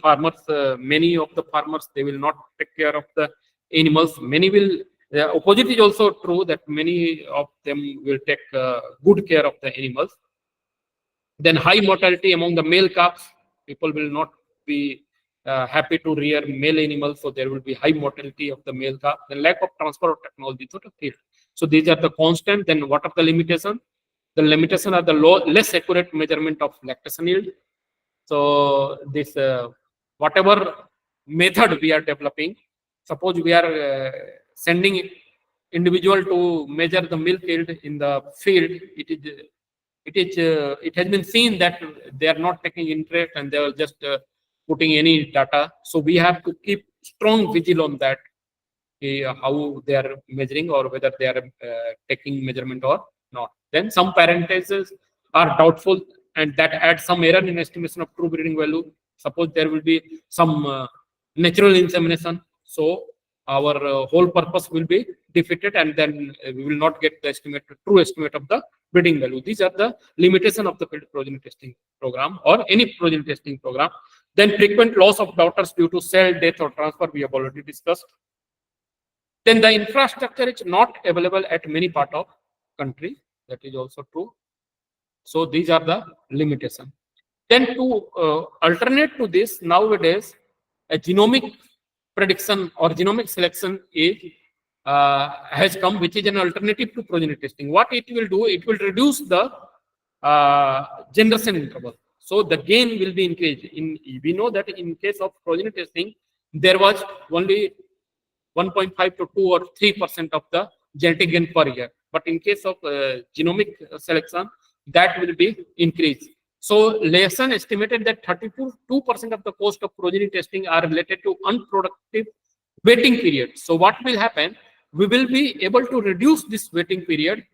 Many of the farmers, they will not take care of the animals. Many will. The opposite is also true, that many of them will take good care of the animals. Then high mortality among the male calves. People will not be happy to rear male animals, so there will be high mortality of the male calf. The lack of transfer of technology to the field. So these are the constant. Then what are the limitations? The limitations are the less accurate measurement of lactation yield. So this whatever method we are developing, suppose we are sending individual to measure the milk yield in the field, it has been seen that they are not taking interest and they are just putting any data. So we have to keep strong vigil on that, how they are measuring or whether they are taking measurement or not. Then some parentages are doubtful, and that adds some error in estimation of true breeding value. Suppose there will be some natural insemination, so our whole purpose will be defeated, and then we will not get the true estimate of the breeding value. These are the limitation of the field progeny testing program or any progeny testing program. Then frequent loss of daughters due to cell death or transfer, we have already discussed. Then the infrastructure is not available at many part of country. That is also true. So these are the limitations. Then to alternate to this, nowadays, a genomic prediction or genomic selection has come, which is an alternative to progeny testing. What it will do, it will reduce the generation interval. So the gain will be increased. We know that in case of progeny testing, there was only 1.5 to 2 or 3% of the genetic gain per year. But in case of genomic selection, that will be increased. So Layson estimated that 32% of the cost of progeny testing are related to unproductive waiting period. So what will happen? We will be able to reduce this waiting period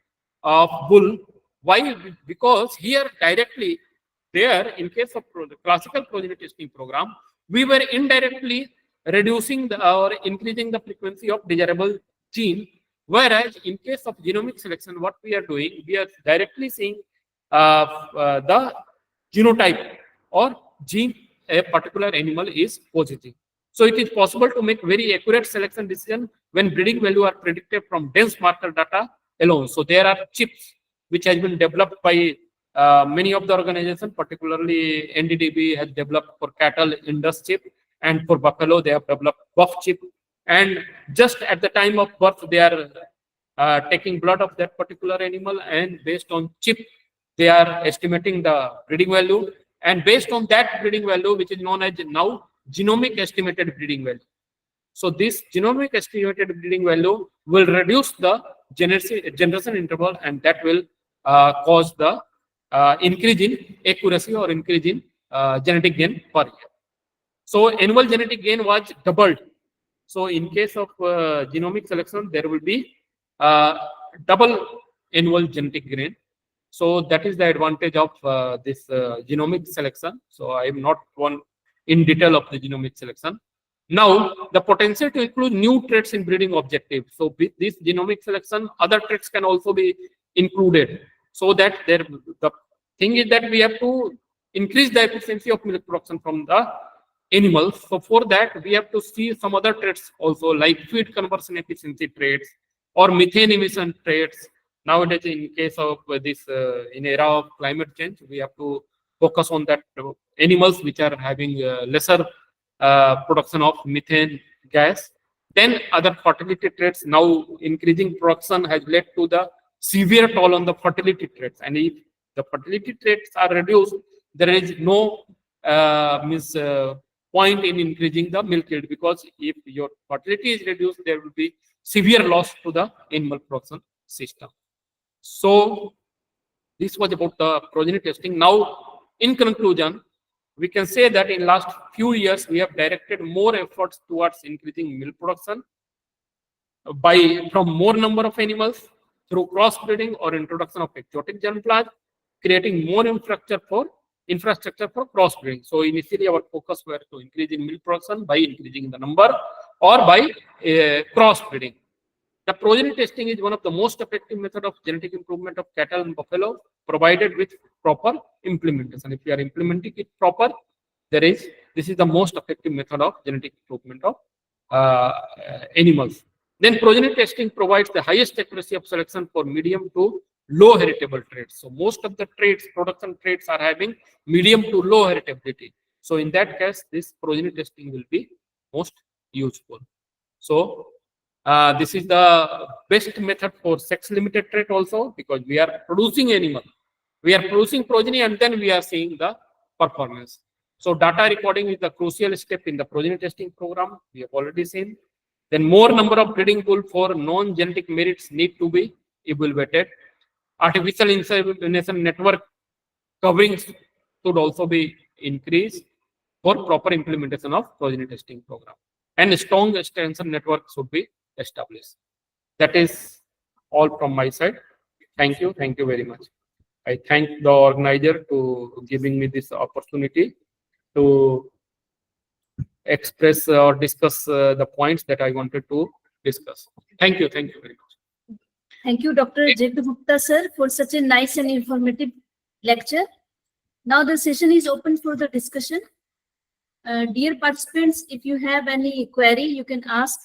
of bull. Why? Because here directly there, in case of the classical progeny testing program, we were indirectly reducing or increasing the frequency of desirable gene. Whereas in case of genomic selection, what we are doing, we are directly seeing the genotype or gene a particular animal is positive. So it is possible to make very accurate selection decision when breeding value are predicted from dense marker data alone. So there are chips which has been developed by many of the organizations, particularly NDDB has developed for cattle Indus chip, and for buffalo they have developed buff chip. And just at the time of birth, they are taking blood of that particular animal, and based on chip, they are estimating the breeding value. And based on that breeding value, which is known as now genomic estimated breeding value. So this genomic estimated breeding value will reduce the generation interval, and that will cause the increase in accuracy or increase in genetic gain per year. So annual genetic gain was doubled. So in case of genomic selection, there will be double annual genetic gain. So that is the advantage of this genomic selection. So I am not one in detail of the genomic selection. Now, the potential to include new traits in breeding objective. So with this genomic selection, other traits can also be included. So that the thing is that we have to increase the efficiency of milk production from the animals. So for that, we have to see some other traits also, like feed conversion efficiency traits or methane emission traits. Nowadays, in case of this in era of climate change, we have to focus on that animals which are having lesser production of methane gas. Then other fertility traits. Now increasing production has led to the severe toll on the fertility traits, and if the fertility traits are reduced, there is no point in increasing the milk yield, because if your fertility is reduced, there will be severe loss to the animal production system. So this was about the progeny testing. Now, in conclusion, we can say that in last few years, we have directed more efforts towards increasing milk production from more number of animals through crossbreeding or introduction of exotic germplasm, creating more infrastructure for crossbreeding. So initially, our focus were to increase in milk production by increasing the number or by crossbreeding. The progeny testing is one of the most effective method of genetic improvement of cattle and buffalo, provided with proper implementation. If you are implementing it proper, this is the most effective method of genetic improvement of animals. Then progeny testing provides the highest accuracy of selection for medium to low heritable traits. So most of the traits, production traits, are having medium to low heritability. So in that case, this progeny testing will be most useful. So this is the best method for sex-limited trait also, because we are producing animal, we are producing progeny, and then we are seeing the performance. So data recording is the crucial step in the progeny testing program. We have already seen. Then more number of breeding pool for non-genetic merits need to be evaluated. Artificial insemination network coverings should also be increased for proper implementation of progeny testing program. And a strong extension network should be established. That is all from my side. Thank you. Thank you very much. I thank the organizer to giving me this opportunity to express or discuss the points that I wanted to discuss. Thank you. Thank you very much. Thank you, Dr. J.P. Gupta, sir, for such a nice and informative lecture. Now the session is open for the discussion. Dear participants, if you have any query, you can ask